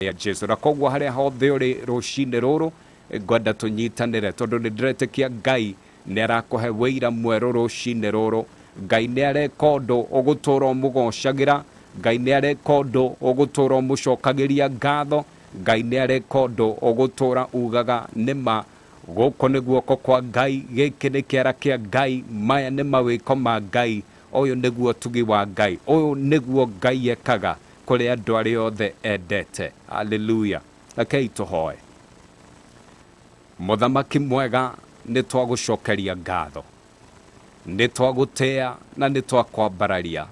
ya Jesu na kogwa haria hothe uri rucine ruru ngwenda tunyitanire tondu ni ndiretekia Ngai ni arakuhe wira mweru rucine ruru. Ngai ni areka undu ugutura umugocagira, Ngai ni areka undu ugutura umucokagiria ngatho, Ngai ni areka undu ugutura ugaga nima guku ni guoko kwa Ngai, giki ni kiara kia Ngai, maya ni mawiko ma Ngai, uyu niguo tugi wa Ngai, uyu niguo Ngai ekaga kuri andu aria othe endete. Hallelujah. Rekei tuhoe. Muthamaki mwega ni twagucokeria ngatho, ni twagutea na ni twakwambararia.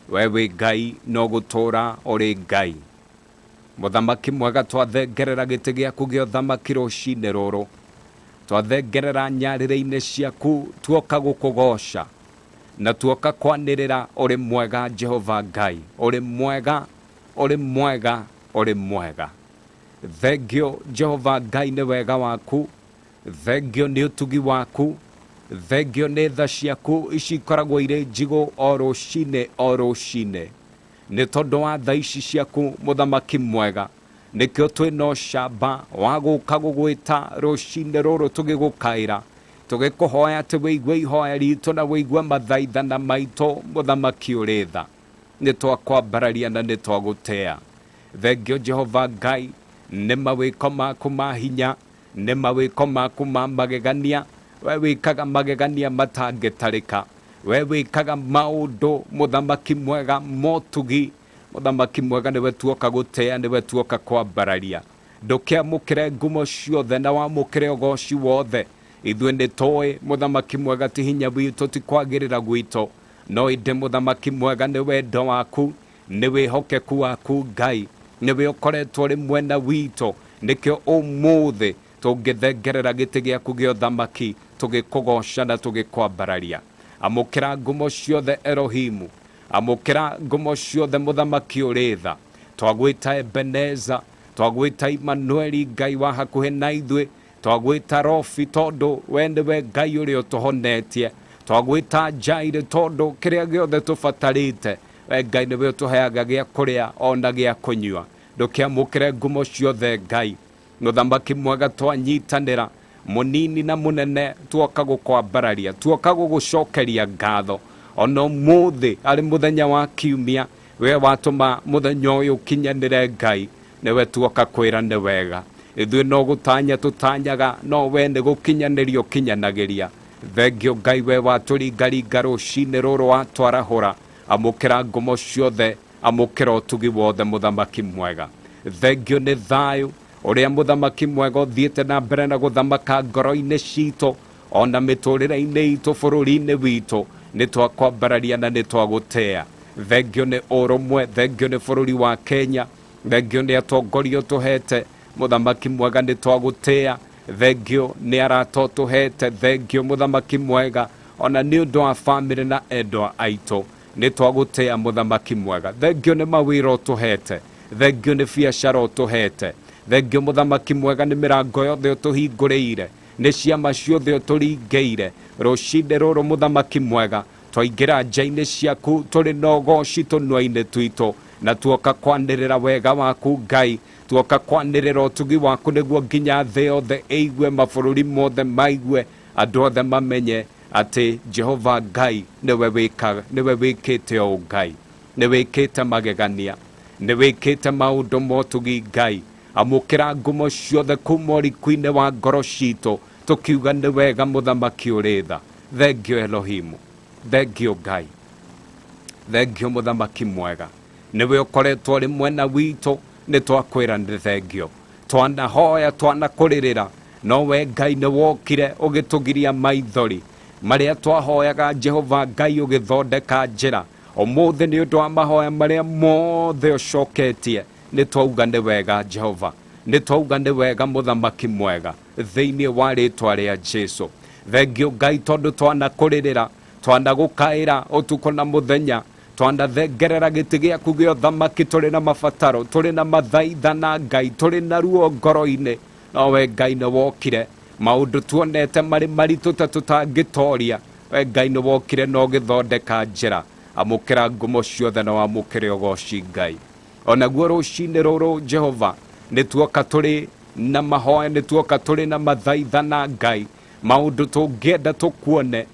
Wewe Ngai no gutura uri Ngai. Muthamaki mwega twathengerera giti giaku gia uthamaki rucine ruru, twathengerera nyarire-ini ciaku, tuoka gukugoca na tuoka kwanirira uri mwega Jehova Ngai, uri mwega, uri mwega, uri mwega. Thengio Jehova Ngai ni wega waku, thengio ni utugi waku, thengio ni tha ciaku ici ikoragwo iri njigu o rucine. Ni tondu wa tha ici ciaku muthamaki mwega, nikio twina ucamba wa guka gugwita rucine ruru tugigukaira, tugikuhoya ati wiigue ihoya ritu na wiigue mathaithana maitu muthamaki uri tha. Ni twakwambararia na ni twagutea. Thengio Jehova Ngai ni mawiko maku ma hinya, ni mawiko maku ma magegania. We wikaga magegania matangitarika, we wikaga maundu muthamaki mwega motugi. Muthamaki mwega niwe tuoka gutea, niwe tuoka kwambararia. Ndukiamukire ngumo ciothe na wamukire ugoci wothe. Ithuĩ nĩ tũĩ muthamaki mwega ti hinya witũ, ti kwagĩrĩra gwitũ, no ĩndĩ muthamaki mwega nĩ wendo waku, nĩ wĩhokeku waku Ngai, nĩwe ũkoretwo ũrĩ mwena witũ. Nĩkĩo ũmũthĩ tũngĩthengerera gĩtĩ gĩaku gĩa ũthamaki tũgĩkũgoca na tũgĩkwambararia. Amũkĩra ngumo ciothe Elohimu, amũkĩra ngumo ciothe muthamaki ũrĩ tha. Twagwĩta Ebeneza, twagwĩta Imanueli, Ngai wa hakuhĩ na ithuĩ, twagwĩta Rofi tondu we niwe Ngai ũrĩa ũtũhonetie, twagwĩta Jaire tondu kĩrĩa gĩothe tũbatarĩte we Ngai niwe ũtũheaga gĩa kũrĩa ona gĩa kũnyua. Ndũkĩamũkĩre ngumo ciothe Ngai. Muthamaki mwega twanyitanĩra, munini na munene tuoka gũkwambararia, tuoka gũgũcokeria ngatho. Ona ũmũthĩ arĩ mũthenya wa kiumia, we watũma mũthenya ũyũ ũkinyanĩre Ngai, niwe tuoka kwĩra nĩ wega. Ithuĩ no gũtanya tũtanyaga, no we nĩ gũkinyanĩria ũkinyanagĩria. Thengio Ngai we watũringaringa rũcine rũrũ watwarahũra. Amũkĩra ngumo ciothe, amũkĩra ũtugi wothe muthamaki mwega. Thengio nĩ thayũ ũrĩa muthamaki mwega ũthiĩte na mbere na gũthamaka ngoro-inĩ citũ, ona mĩtũrĩre-inĩ itũ bũrũri-inĩ witũ. Nĩ twakwambararia na nĩ twagũtea. Thengio nĩ ũrũmwe, thengio nĩ bũrũri wa Kenya, thengio nĩ atongoria ũtũhete. Muthamaki mwega nĩ twagũtea. Thengio nĩ arata ũtũhete, thengio muthamaki mwega ona nĩ ũndũ wa bamĩrĩ na endwa aitũ. Nĩ twagũtea muthamaki mwega. Thengio nĩ mawĩra ũtũhete, thengio nĩ biacara ũtũhete, thengio muthamaki mwega nĩ mĩrango yothe ũtũhingũrĩire, nĩ ciama ciothe ũtũringĩire. Rũcinde rũrũ muthamaki mwega twaingĩra nja-inĩ ciaku tũrĩ na ũgoci tũnua-inĩ twitũ, na tuoka kwanĩrĩra wega waku Ngai, tuoka kwanĩrĩra ũtugi waku nĩguo nginya thĩ yothe ĩigue, mabũrũri mothe maigue, andũ othe mamenye atĩ Jehova Ngai niwe wĩkĩte ũũ Ngai, nĩ wĩkĩte magegania, nĩ wĩkĩte maũndũ motugi Ngai. Amũkĩra ngumo ciothe kuma ũriku-inĩ wa ngoro citũ, tũkiuga nĩ wega muthamaki ũrĩ tha. Thengio Elohimu, thengio Ngai, thengio muthamaki mwega, niwe ũkoretwo ũrĩ mwena witũ. Nĩ twakwĩra nĩ thengio, twanahoya twanakũrĩrĩra, no we Ngai nĩ wokire ũgĩtũgiria maithori marĩa twahoyaga Jehova Ngai, ũgĩthondeka njĩra. Ũmũthĩ nĩ ũndũ wa mahoya marĩa mothe ũcoketie, nĩ twauga nĩ wega Jehova, nĩ twauga nĩ wega muthamaki mwega thĩinĩ wa rĩtwa rĩa Jesu. Thengio Ngai tondũ twanakũrĩrĩra, twanagũkaĩra ũtukũ na mũthenya, twanathengerera gĩtĩ gĩaku gĩa ũthamaki tũrĩ na mabataro, tũrĩ na mathaithana Ngai, tũrĩ na ruo ngoro-inĩ. No we Ngai nĩ wokire, maũndũ tuonete marĩ maritũ ta tũtangĩtoria, we Ngai nĩ wokire na ũgĩthondeka njĩra. Amũkĩra ngumo ciothe na wamũkĩre ũgoci Ngai. onaguo rucini ruru Jehova nituoka turi na mahoya, nituoka turi na mathaithana Ngai, maundu tungienda tukuone,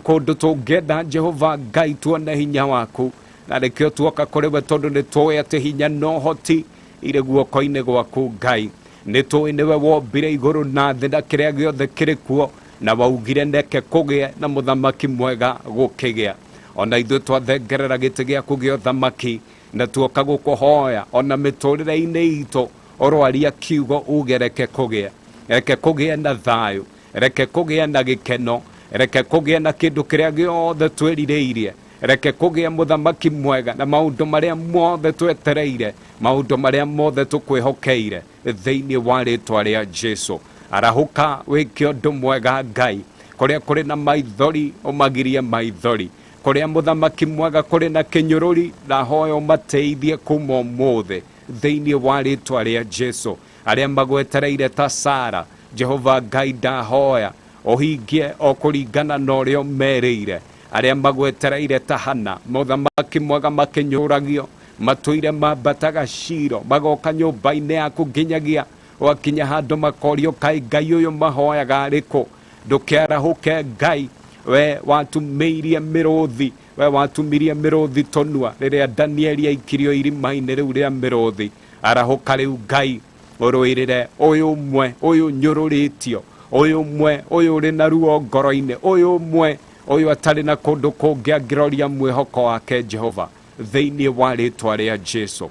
kundu tungienda Jehova Ngai tuone hinya waku, na nikio tuoka kuri we tondu nitui ati hinya no hoti ire guoko-ini gwaku Ngai. Nitui niwe wombire iguru na thi na kiria giothe kiri kuo, na waugire neke kugie na muthamaki mwega gukigia. Ona ithuĩ twathengerera gĩtĩ gĩaku gĩa ũthamaki, na tuoka gũkũhoya ona mĩtũrĩre-inĩ itũ, ũrwaria kiugo uge reke kũgĩe na thayũ, reke kũgĩe na gĩkeno, reke kũgĩe na kĩndũ kĩrĩa gĩothe twĩrirĩirie, reke kũgĩe mũthamaki mwega na maũndũ marĩa mothe twetereire, maũndũ marĩa mothe tũkwĩhokeire thĩinĩ wa rĩtwa rĩa Jesu. Arahũka wĩke ũndũ mwega Ngai, kũrĩa kũrĩ na maithori ũmagirie maithori, kũrĩa mũthamaki mwega kũrĩ na kĩnyũrũri ndahoya ũmateithie kuma ũmũthĩ thĩinĩ wa rĩtwa rĩa Jesu. Arĩa magwetereire ta Sara, Jehova Ngai ndahoya ũhingie o kũringana na ũrĩa ũmerĩire. Arĩa magwetereire ta Hana, mũthamaki mwega makĩnyũragio, matũire mambataga Shilo, magoka nyũmba-inĩ yaku nginyagia wakinya handũ makorio kaĩ Ngai ũyũ mahoyaga arĩkũ. Ndũkĩarahũke Ngai, we watumĩirie mĩrũthi, we watumirie mĩrũthi tũnua rĩrĩa Danieli aikirio irima-inĩ rĩu rĩa mĩrũthi. Arahũka rĩu Ngai ũrũĩrĩre ũyũ ũmwe, ũyũ nyũrũrĩtio, ũyũ ũmwe, ũyũ ũrĩ na ruo ngoro-inĩ, ũyũ ũmwe, ũyũ atarĩ na kũndũ kũngĩ angĩroria mwĩhoko wake Jehova, thĩinĩ wa rĩtwa rĩa Jesu.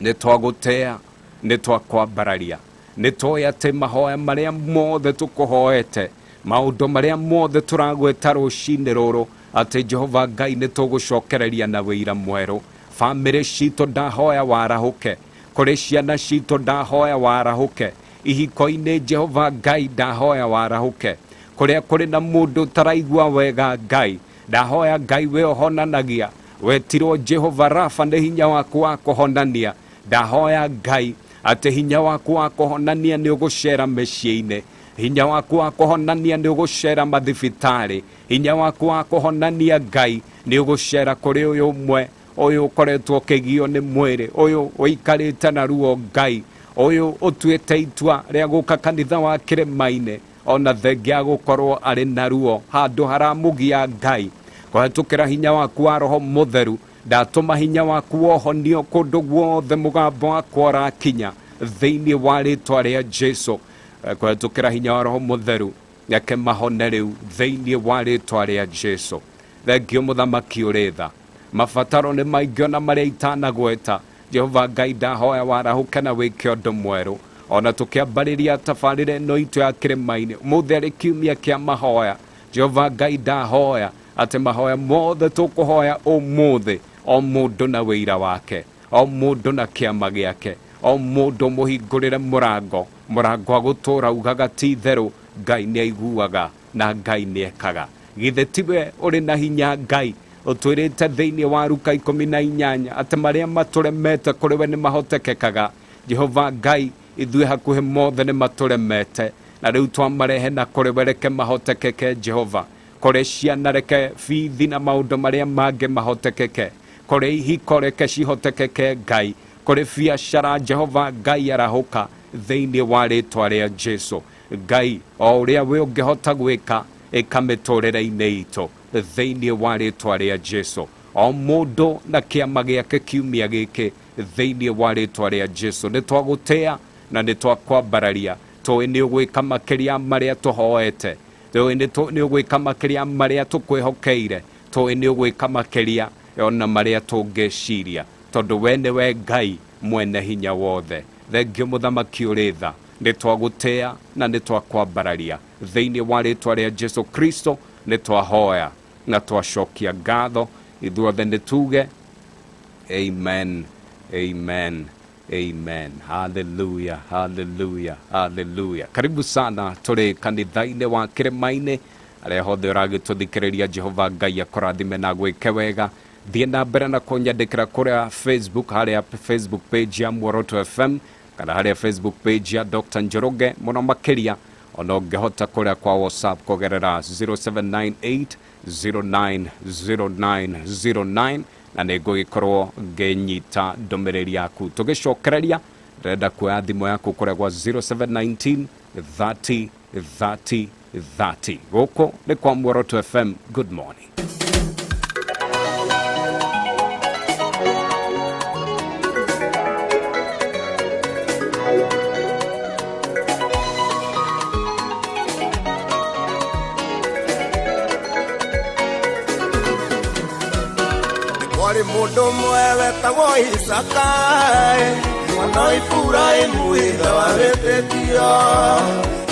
Nĩtwagũtea, nĩtwakwambararia, nĩtũĩ atĩ mahoya marĩa mothe tũkũhoete, maũndũ marĩa mothe tũragweta rũcinĩ rũrũ, atĩ Jehova Ngai nĩtũgũcokereria na wĩira mwerũ. Bamĩrĩ citũ ndahoya warahũke, kũrĩ ciana citũ ndahoya warahũke, ihiko-inĩ Jehova Ngai ndahoya warahũke, kũrĩa kũrĩ na mũndũ ũtaraigua wega Ngai, ndahoya Ngai we ũhonanagia, wetirwo Jehova Rafa nĩ hinya waku wa kũhonania. Ndahoya Ngai atĩ hinya waku wa kũhonania nĩ ũgũcera mĩciĩ-inĩ, hinya waku wa kũhonania nĩ ũgũcera mathibitarĩ, hinya waku wa kũhonania Ngai nĩ ũgũcera kũrĩ ũyũ ũmwe, ũyũ ũkoretwo ũkĩgio nĩ mwĩrĩ, ũyũ ũikarĩte na ruo Ngai, ũyũ ũtuĩte itua rĩa gũka kanitha wa kĩrĩma-inĩ ona thengia gũkorwo arĩ na ruo handũ haramũgia Ngai. Kũhetũkĩra hinya waku wa Roho Mũtheru, ndatũma hinya waku wohonio kũndũ guothe mũgambo wakwa ũrakinya thĩinĩ wa rĩtwa rĩa Jesu. Kũhetũkĩra hinya wa Roho Mũtheru, reke mahone rĩu thĩinĩ wa rĩtwa rĩa Jesu. Thengio mũthamaki ũrĩ tha, mabataro nĩ maingĩ ona marĩa itanagweta. Jehova Ngai ndahoya warahũke na wĩke ũndũ mwerũ, ona tũkĩambĩrĩria tabarĩra ĩno itũ ya kĩrĩma-inĩ ũmũthĩ arĩ kiumia kĩa mahoya. Jehova Ngai ndahoya atĩ mahoya mothe tũkũhoya ũmũthĩ, o mũndũ na wĩira wake, o mũndũ na kĩama gĩake, o mũndũ mũhingũrĩre mũrango wa gũtũũra ugaga ti itherũ Ngai nĩ aiguaga na Ngai nĩ ekaga. Githĩ tiwe ũrĩ na hinya Ngai, ũtwĩrĩte thĩinĩ wa Luka 18 atĩ marĩa matũremete kũrĩ we nĩ mahotekekaga. Jehova Ngai, ithuĩ hakuhĩ mothe nĩ matũremete, na rĩu twamarehe na kũrĩ we reke mahotekeke Jehova. Kũrĩ ciana reke bithi na maũndũ marĩa mangĩ mahotekeke, kũrĩ ihiko reke cihotekeke Ngai, kũrĩ biacara Jehova Ngai arahũka thĩinĩ wa rĩtwa rĩa Jesu. Ngai o ũrĩa we ũngĩhota gwĩka ĩka mĩtũrĩre-inĩ itũ thĩinĩ wa rĩtwa rĩa Jesu. O mũndũ na kĩama gĩake kiumia gĩkĩ thĩinĩ wa rĩtwa rĩa Jesu. Nĩtwagũtĩa na nĩtwakwambararia, tũĩ nĩ ũgwĩka makĩria marĩa tũhoete, tũĩ nĩ ũgwĩka makĩria marĩa tũkwĩhokeire, tũĩ nĩ ũgwĩka makĩria ona marĩa tũngĩciria, tondũ we nĩwe Ngai mwene hinya wothe. Thengio mũthamaki ũrĩ tha, nĩtwagũtĩa na nĩtwakwambararia thĩinĩ wa rĩtwa rĩa Jesu Kristo. Nĩtwahoya na twacokia ngatho, ithuothe nĩtuge amen, amen, amen. Hallelujah, hallelujah, hallelujah. Karibu sana tũrĩ kanitha-inĩ wa kĩrĩma-inĩ, arĩa hothe ũragĩtũthikĩrĩria. Jehova Ngai akũrathime na gwĩke wega. Thiĩ na mbere na kũnyandĩkĩra kũrĩa Facebook, harĩa Facebook page ya Muoroto FM, kana harĩa Facebook page ya Dr. Njoroge. Mũno makĩria ona ũngĩhota kũrĩa kwa WhatsApp kũgerera 0798 090909 na nä ngå gä korwo ngä nyita ndåmärä yaku tå gä cokereria renda kuoya thimå yaku kå regwa 0719 30 30 30 gå kå nä kwa Muoroto FM. Good morning. Kwari mundu mwewe tagwo Isaka mwana ifura imuitha wa wĩtĩkio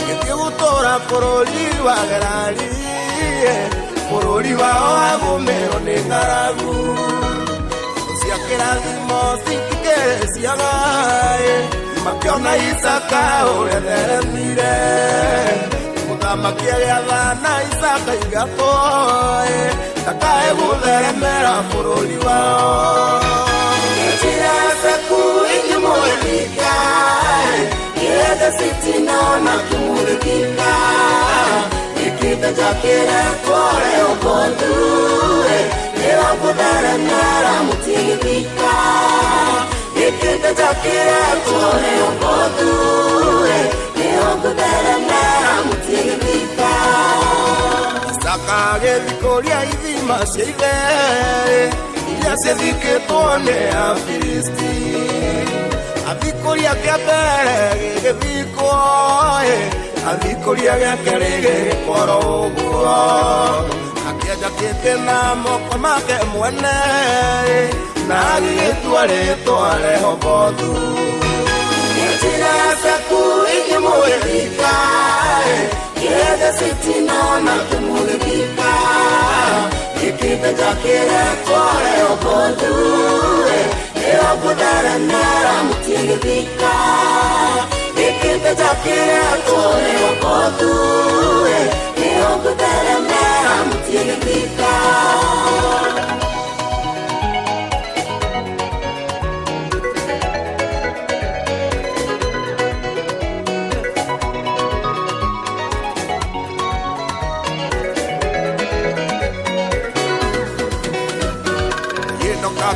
gĩthiĩ gũtũũra bũrũri wa Gerari bũrũri wao wagũmĩrwo nĩ ng'aragu cia kĩrathimo citikĩrĩciaga makĩona Isaka ũrĩa theremire mũthamaki agĩathana Isaka igatwo ndakae gũtheremera bũrũri wao njĩra ciaku ingĩmũrĩka gĩethe citinona kũmũrĩka gĩkĩnda njakĩre kware ũbothu ĩwa gũtheremera mũtigithika gĩkĩnda njakĩre kware ũbothu ĩwa gũtheremera mũtigithika Isaka agĩthikũria ithima cia ithe iria ciathikĩtwo nĩ Afilisti athikũria kĩa mbere gĩgĩthikwo athikũria gĩa kerĩ gĩgĩkorwo ũguo akĩenja kĩtĩ na moko make mwene na agĩgĩtua rĩtwa Rehobothu njĩra ciaku ingĩmũrĩka gĩethe citinona kũmũrĩka gĩkĩnda njakĩre kwa Rehobothu ĩwa gũtheremera mũtigithika gĩkĩnda njakĩre kwa Rehobothu ĩwa gũtheremera mũtigithika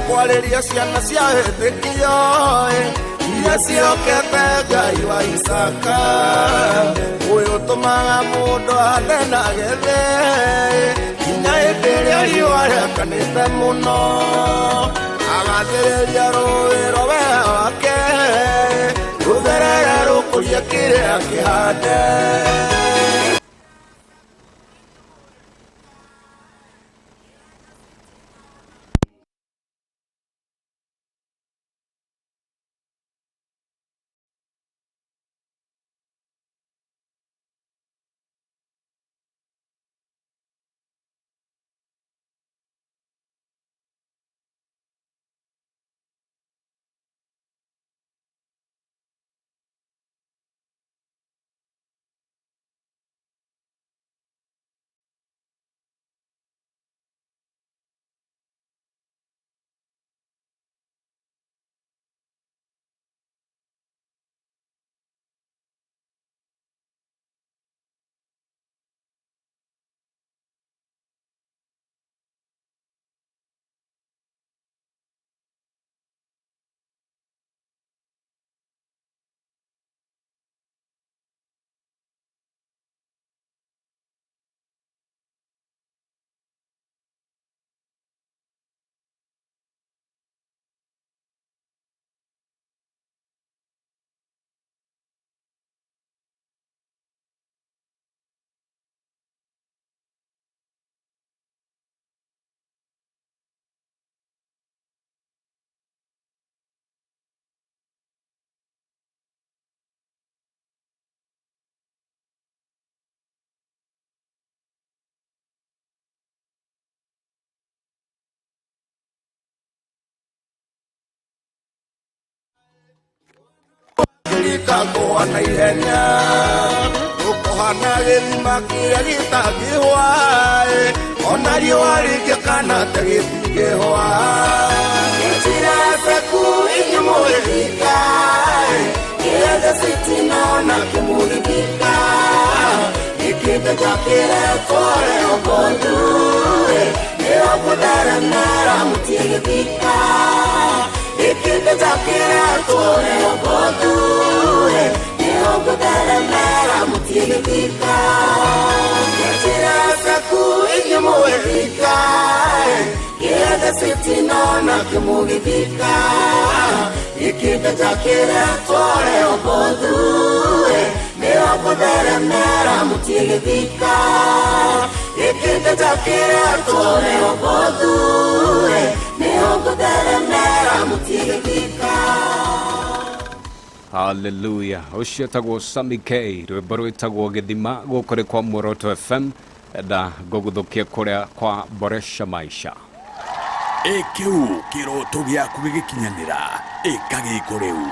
kwarĩria ciana cia wĩtĩkio iria ciokete Ngai wa Isaka ũyũ ũtũmaga mũndũ ande na gethe nginya hĩndĩ ĩrĩa riũa rĩakanĩte mũno agathĩrĩria rũĩ rwa wega wake rũtherere rũkũrie kĩrĩa kĩhande Kagwa na ihenya ukohana gĩthima kĩrĩa gĩtangĩhwa ona riũa rĩngĩkana ta gĩtingĩhwa njĩra ciaku ingĩmũrĩka gĩethe citinona kũmũrĩka gĩkĩnda njakĩre kwa Rehobothu ĩwa okudara mera mutigika ikinde takira tore obodure ni okudara mera mutigika yetira saku inyumuweka yeda sitino na kimugika ikinde takira tore obodure ni okudara mera mutigika ikinde takira tore obodure ni okudara mera mutigika. Hallelujah. Ucio tagwo Sammy K. Rwimbo rwitagwo Githima gukuri kwa Muoroto FM na guguthukia kuria kwa Boresha Maisha. Kiu kiroto giaku gigikinyanira ikagiko riu.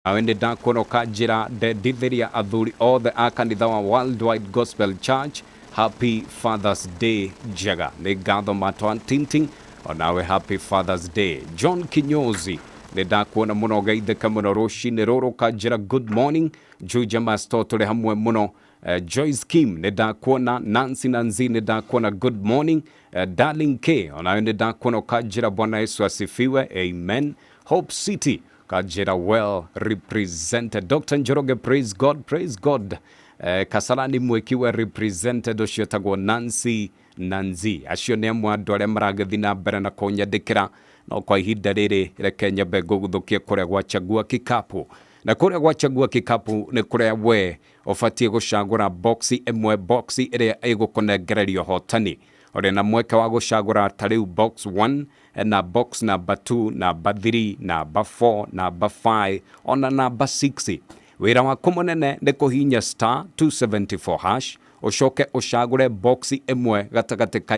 Awende ndakuona kanjira ndendithiria athuri othe a kanitha wa Worldwide Gospel Church Happy Father's Day njega nĩ ngatho matwa tinting onawe Happy Father's Day. John Kinyozi nĩ ndakuona mũno geithĩka mũno rũcinĩ rũrũ kanjira good morning Juja Masto tũrĩ hamwe mũno. Joyce Kim nĩ ndakuona, Nancy Nanzi nĩ ndakuona good morning. Darling K onawe nĩ ndakuona kanjira Bwana Yesu asifiwe amen. Hope City Kajira well represented. Dr. Njoroge, praise God, praise God. Kasarani mwekiwe represented ucio tagwo Nancy Nanzi. Acio nĩ amwe andũ arĩa maragĩthiĩ na mbere na kũnyandĩkĩra no kwa ihinda rĩrĩ reke nyambe ngũgũthũkie kũrĩa gwachagua kikapu. Na kũrĩa gwachagua kikapu nĩ kũrĩa we ũbatiĩ gũcagũra boxi ĩmwe, boxi ĩrĩa ĩgũkũnengererio hotani. Ore na mweke wa gũcagũra tarĩu box 1 na box number 2 number 3 number 4 number 5 ona number 6. Wĩra waku mũnene nĩ kũhihinya star 274 hash ũcoke ũcagũre boxi ĩmwe gatagatĩ ka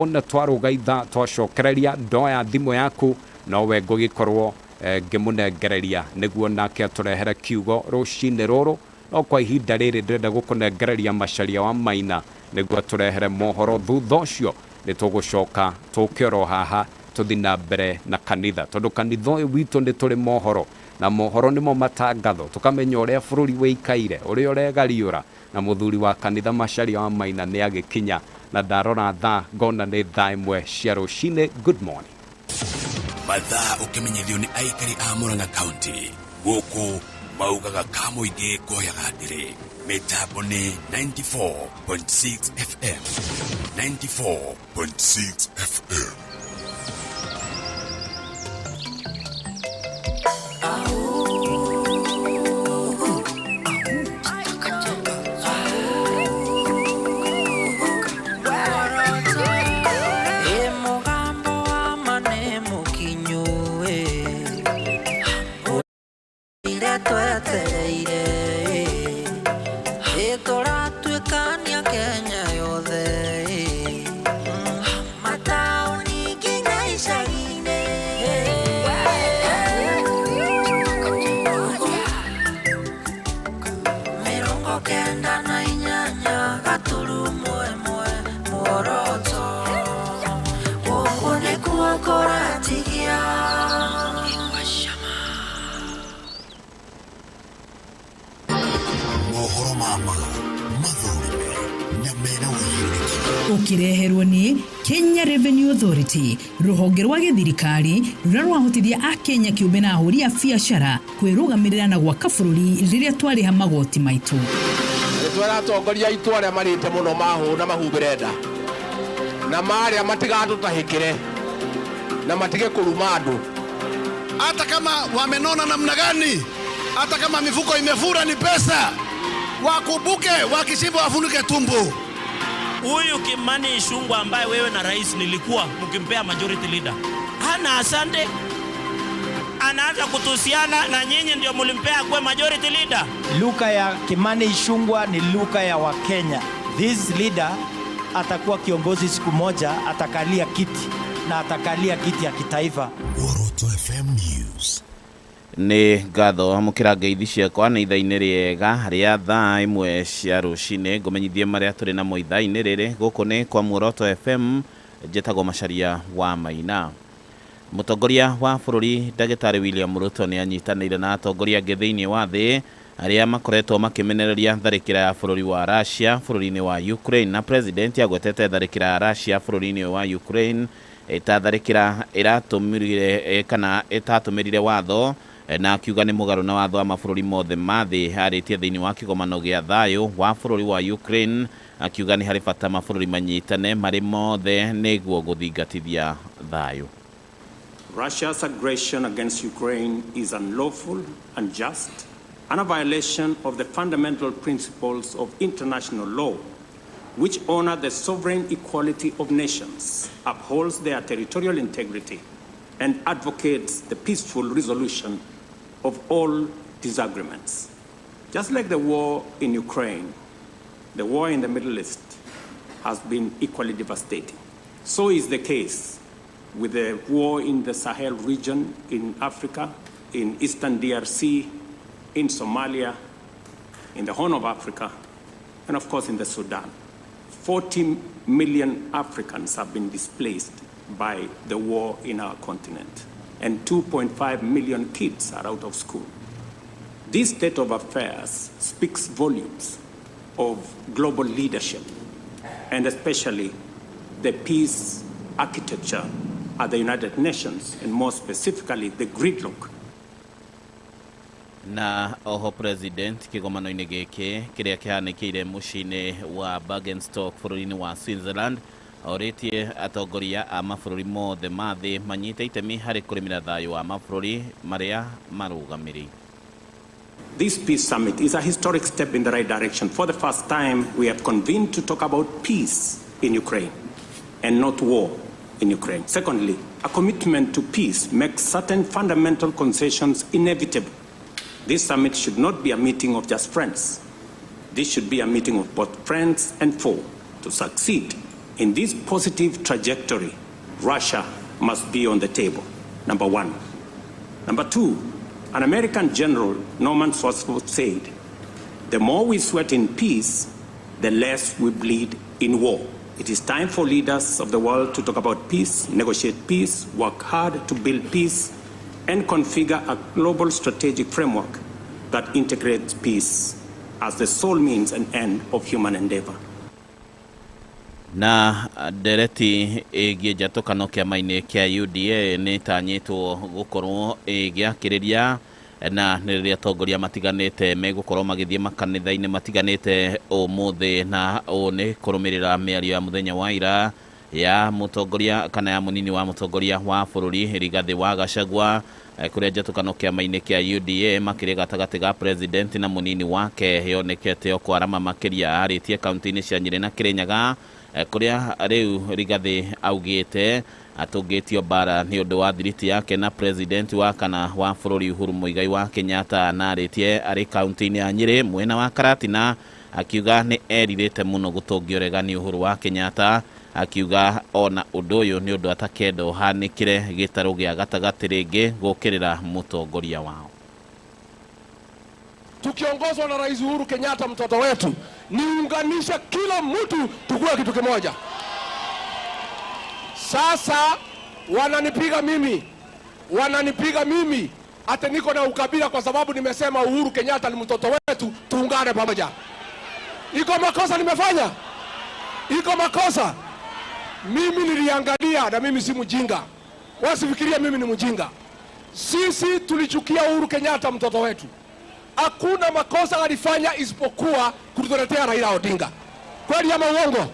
na twaruga itha twacokereria ndoya thimu yaku nowe ngũgĩkorwo ngĩmũnengereria nĩguo nake atũrehere kiugo rũcinĩ rũrũ no kwa ihinda rĩrĩ ndĩrenda gũkũnengereria Macharia wa Maina nĩguo atũrehere mohoro thutha ũcio nĩ tũgũcoka tũkĩoro haha tũthi na mbere na kanitha tondũ kanitha ũyũ witũ nĩ tũrĩ mohoro na mohoro nĩmo matangatho tũkamenya ũrĩa bũrũri wĩikaire ũrĩa ũregariũra na mũthuri wa kanitha Macharia wa Maina nĩ agĩkinya na ndarora thaa ngona nĩ thaa ĩmwe cia rũcinĩ. Good morning. Mathaa ũkĩmenyithio nĩ aikari a Murang'a County gũkũ maugaga ka mũingĩ koyaga ndĩrĩ mĩtambo nĩ 94.6 FM 94.6 FM. Ukireherwo ni Kenya Revenue Authority ruhonge rwa githirikari rũrĩa rwahotithia a Kenya kĩũmbe na ahũri a biacara kwĩrũgamĩrĩra na gwaka bũrũri rĩrĩa twarĩha magoti maitũ. Twaratongoria itu arĩa marĩte mũno mahũ na mahumbĩre nda na marĩa matigatũtahĩkĩre na matige kũruma andũ. Hata kama wamenona namna gani, hata kama mifuko imefura ni pesa, wakumbuke wakishiba wafunike tumbo. Huyu Kimani Ichung'wah ambaye wewe na rais nilikuwa mkimpea majority leader hana asante, anaanza kutusiana na nyinyi ndio mlimpea kwa majority leader. Luka ya Kimani Ichung'wah ni luka ya Wakenya. This leader atakuwa kiongozi siku moja, atakalia kiti na atakalia kiti ya kitaifa. Ûgooci FM News. Nĩ ngatho mũkĩra ngeithi ciakwa nĩ ithaa-inĩ rĩega harĩa thaa ĩmwe cia rũcinĩ ngũmenyithie marĩa tũrĩ namo ithaa-inĩ rĩrĩ gũkũ nĩ kwa Ûgooci FM. Njĩtagwo Macharia wa Maina. Mũtongoria wa bũrũri Ndagĩtarĩ William Ruto nĩ anyitanĩire na atongoria angĩ thĩinĩ wa thĩ arĩa makoretwo makĩmenereria tharĩkĩra ya bũrũri wa Russia bũrũri-inĩ wa Ukraine na president agwetete tharĩkĩra ya Russia bũrũri-inĩ wa Ukraine ĩtatharĩkĩra ĩratũmĩrire kana ĩtatũmĩrire watho na akiuga nĩ mũgarũ na watho wa mabũrũri mothe ma thĩ harĩtie thĩinĩ wa kĩgomano gĩa thayũ wa bũrũri wa Ukraine, akiuga nĩ harĩ bata mabũrũri manyitane marĩ mothe nĩguo gũthingatithia thayũ. Russia's aggression against Ukraine is unlawful, unjust, and a violation of the fundamental principles of international law, which honor the sovereign equality of nations, upholds their territorial integrity, and advocates the peaceful resolution of all disagreements. Just like the war in Ukraine, the war in the Middle East has been equally devastating. So is the case with the war in the Sahel region in Africa, in Eastern DRC, in Somalia, in the Horn of Africa, and of course in the Sudan. 40 million Africans have been displaced by the war in our continent, and 2.5 million kids are out of school. This state of affairs speaks volumes of global leadership, and especially the peace architecture at the United Nations, and more specifically the gridlock. Na oho president kĩgomano-inĩ gĩkĩ kĩrĩa kĩhanĩkĩire mũciĩ-inĩ wa Bergenstock bũrũri-inĩ wa Switzerland orĩtie atongoria a mabũrũri mothe ma thĩ manyite itemi harĩ kũrĩmĩra thayũ wa mabũrũri marĩa marũgamĩrĩire. This peace summit is a historic step in the right direction. For the first time, we have convened to talk about peace in Ukraine and not war in Ukraine. Secondly, a commitment to peace makes certain fundamental concessions inevitable. This summit should not be a meeting of just friends. This should be a meeting of both friends and foe. To succeed, In this positive trajectory, Russia must be on the table, number one. Number two, an American general, Norman Swartzwell, said, the more we sweat in peace, the less we bleed in war. It is time for leaders of the world to talk about peace, negotiate peace, work hard to build peace, and configure a global strategic framework that integrates peace as the sole means and end of human endeavor. Na ndereti ĩgiĩ njatũkano kĩama-inĩ kĩa UDA nĩ ĩtanyĩtwo gũkorwo ĩgĩakĩrĩria na nĩ rĩrĩa atongoria matiganĩte megũkorwo magĩthiĩ makanitha-inĩ matiganĩte ũmũthĩ, na ũũ nĩ kũrũmĩrĩra mĩario ya mũthenya wa ira ya mũtongoria kana ya mũnini wa mũtongoria wa bũrũri Rigathĩ wa Gachagua, kũrĩa njatũkano kĩama-inĩ kĩa UDA makĩrĩ gatagatĩ ga president na mũnini wake yonekete o kwarama makĩria arĩtie kaunti-inĩ cia Nyĩrĩ na Kĩrĩnyaga, kũrĩa rĩu Rigathĩ augĩte atũngĩtio bara nĩ ũndũ wa thiriti yake na president wa kana wa bũrũri Uhuru Mũigai wa Kenyatta, na arĩtie arĩ kaunti-inĩ ya Nyĩrĩ mwena wa Karatina, akiuga nĩ erirĩte mũno gũtũngio regani Uhuru wa Kenyatta, akiuga ona ũndũ ũyũ nĩ ũndũ atakenda ũhanĩkĩre gĩtarũ gĩa gatagatĩ rĩngĩ gũkĩrĩra mũtongoria wao. Tukiongozwa na Rais Uhuru Kenyatta mtoto wetu, niunganisha kila mtu tukue kitu kimoja. Sasa wananipiga mimi ate niko na ukabila kwa sababu nimesema Uhuru Kenyatta ni mtoto wetu, tuungane pamoja. Iko makosa nimefanya? Iko makosa? Mimi niliangalia, na mimi si mjinga. Wasifikiria mimi ni mjinga. Sisi tulichukia Uhuru Kenyatta mtoto wetu. Hakuna makosa alifanya isipokuwa kutuletea Raila Odinga. Kweli ama uongo?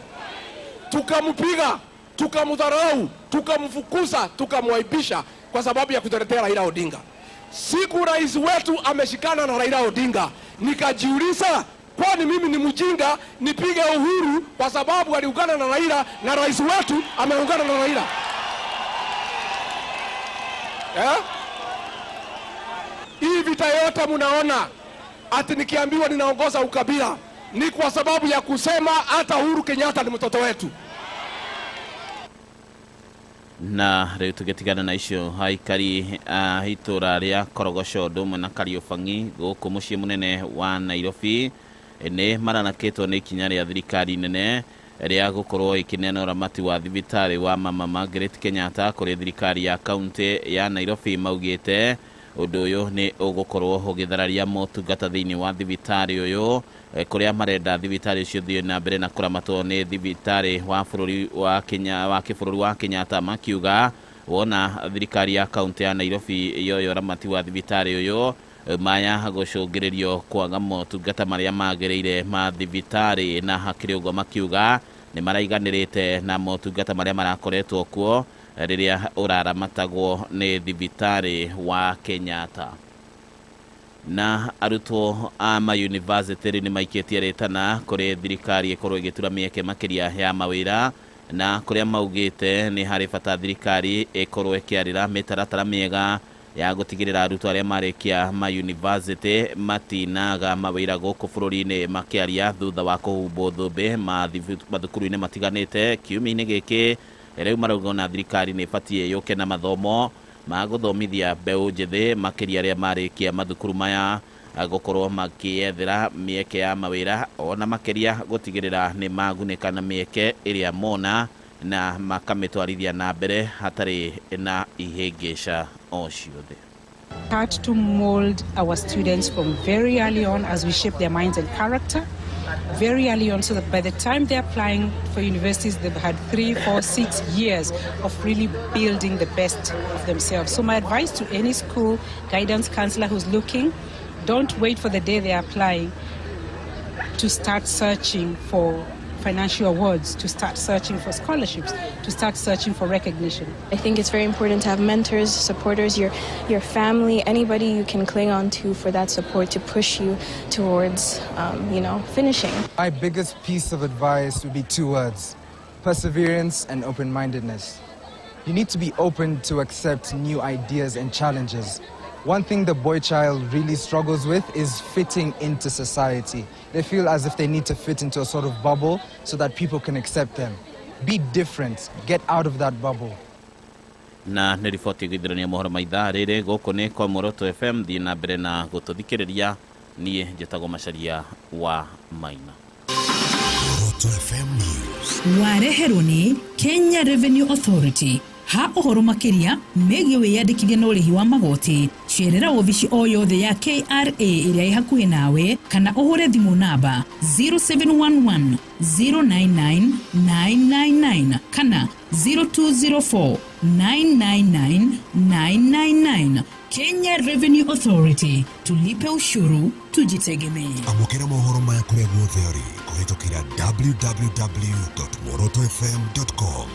Tukampiga, tukamdharau, tukamfukuza, tukamwaibisha kwa sababu ya kutuletea Raila Odinga. Siku rais wetu ameshikana na Raila Odinga, nikajiuliza, kwani mimi ni mjinga nipige Uhuru kwa sababu aliungana na Raila na rais wetu ameungana na Raila? Hii vita yote mnaona ati nikiambiwa ninaongoza ukabila ni kwa sababu ya kusema hata Uhuru Kenyatta ni mtoto wetu. Na rĩu tũgĩtigana na icio haikari itũra rĩa Korogoco ndũmwe na Kariũbangi gũkũ mũciĩ mũnene wa Nairobi nĩ maranakĩtwo nĩ ikinya rĩa thirikari nene rĩa gũkorwo ĩkĩneana ũramati wa thibitarĩ wa Mama Margaret Kenyatta kũrĩ thirikari ya kaunti ya Nairobi. Maugĩte ũndũ ũyũ nĩ ũgũkorwo ũgĩthararia motungata thĩinĩ wa thibitarĩ ũyũ, kũrĩa marenda thibitarĩ ũcio thiĩ na mbere na kũramatwo nĩ thibitarĩ wa bũrũri wa Kenya wa kĩbũrũri wa Kenyatta, makiuga wona thirikari ya kaunti ya Nairobi yoyo ũramati wa thibitarĩ ũyũ maya gũcũngĩrĩrio kwaga motungata marĩa magĩrĩire ma thibitarĩ, na hakĩrĩ ũguo makiuga nĩ maraiganĩrĩte na motungata marĩa marakoretwo kuo rĩrĩa ũraramatagwo nĩ thibitarĩ wa Kenyatta. Na arutwo a mayunivasĩtĩ nĩ maikĩtie rĩtana kũrĩ thirikari ĩkorwo ĩgĩtura mĩeke makĩria ya mawĩra, na kũrĩa maugĩte nĩ harĩ bata thirikari ĩkorwo ĩkĩarĩra mĩtaratara mĩega ya gũtigĩrĩra arutwo arĩa marĩkia mayunivasĩtĩ matinaga mawĩra gũkũ bũrũri-inĩ makĩaria thutha wa kũhumbwo thũmbĩ mathukuru-inĩ matiganĩte. Kiumia-inĩ gĩkĩ rĩu marauga na thirikari nĩ ĩbatiĩ yũke na mathomo ma gũthomithia mbeũ njĩthĩ makĩria arĩa marĩkia mathukuru maya gũkorwo makĩethera mĩeke ya mawĩra, ona makĩria gũtigĩrĩra nĩ magunĩka na mĩeke ĩrĩa mona na makamĩtwarithia na mbere hatarĩ na ihĩngĩca o ciothe. Start to mold our students from very early on as we shape their minds and character. Very early on, so that by the time they're applying for universities, they've had 3, 4, 6 years of really building the best of themselves. So my advice to any school guidance counselor who's looking, don't wait for the day they're applying to start searching for financial awards, to start searching for scholarships, to start searching for recognition. I think it's very important to have mentors, supporters, your family, anybody you can cling on to for that support to push you towards, finishing. My biggest piece of advice would be 2 words: perseverance and open-mindedness. You need to be open to accept new ideas and challenges. One thing the boy child really struggles with is fitting into society. They feel as if they need to fit into a sort of bubble so that people can accept them. Be different. Get out of that bubble. Na nä riboti githirania mohoro maithaa rĩrĩ gũkũ nĩ kwa Muoroto FM thiĩ na mbere na gũtũthikĩrĩria niĩ njĩtagwo Macharia wa Maina. Muoroto FM News wareherwo nĩ Kenya Revenue Authority. Ha ũhoro makĩria megiĩ wĩyandĩkithia na ũrĩhi wa magoti, cerera obici o yothe ya KRA ĩrĩa ĩ hakuhĩ nawe kana ũhũre thimũ namba 0711 099 999 kana 0204 999 999. Kenya Revenue Authority, tulipe ushuru, tujitegemee. Amukĩra mohoro maya kũrĩa guothe ũrĩ kũhĩtũkĩra www.muorotofm.com.